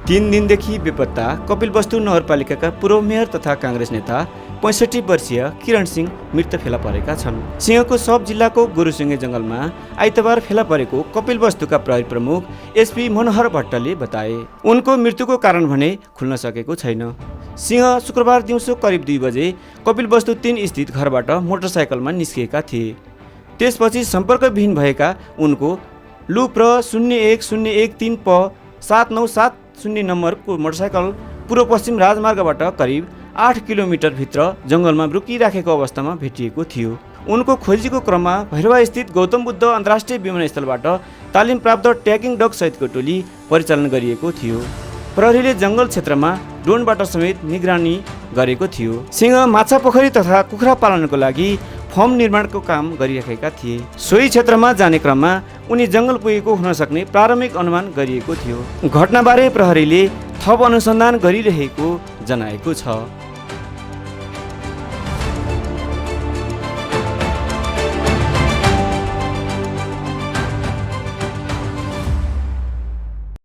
3 दिनदेखि बेपत्ता कपिलवस्तु नगरपालिकाका पूर्व मेयर तथा काङ्ग्रेस नेता 65 वर्षीय किरण सिंह मृत फेला परेका छन्। सिंहको शव जिल्लाको गुरुसिंगे जङ्गलमा आइतबार फेला परेको कपिलवस्तुका प्रहरी प्रमुख एसपी मनोहर भट्टले बताए। उनको मृत्युको कारण भने खुल्न सकेको छैन। सिंह शुक्रबार दिउँसो करिब 2 बजे कपिलवस्तु 3 स्थित घरबाट मोटरसाइकलमा निस्किएका थिए। त्यसपछि सम्पर्कविहीन भएका उनको लुप्र 01013 प 7970 नम्बरको मोटरसाइकल पूर्व पश्चिम राजमार्गबाट करिब 8 किलोमिटर भित्र जङ्गलमा रोकिराखेको अवस्थामा भेटिएको थियो। उनको खोजीको क्रममा भैरवा स्थित गौतम बुद्ध अन्तर्राष्ट्रिय विमानस्थलबाट तालिम प्राप्त ट्र्याकिङ डग सहितको टोली परिचालन गरिएको थियो। प्रहरीले जङ्गल क्षेत्रमा ड्रोनबाट समेत निगरानी गरेको थियो। सिंह माछा पोखरी तथा कुखुरा पालनको लागि फर्म निर्माणको काम गरिरहेका थिए। सोही क्षेत्रमा जाने क्रममा उनी जङ्गल पुगेको हुन सक्ने प्रारम्भिक अनुमान गरिएको थियो। घटनाबारे प्रहरीले थप अनुसन्धान गरिरहेको जनाएको छ।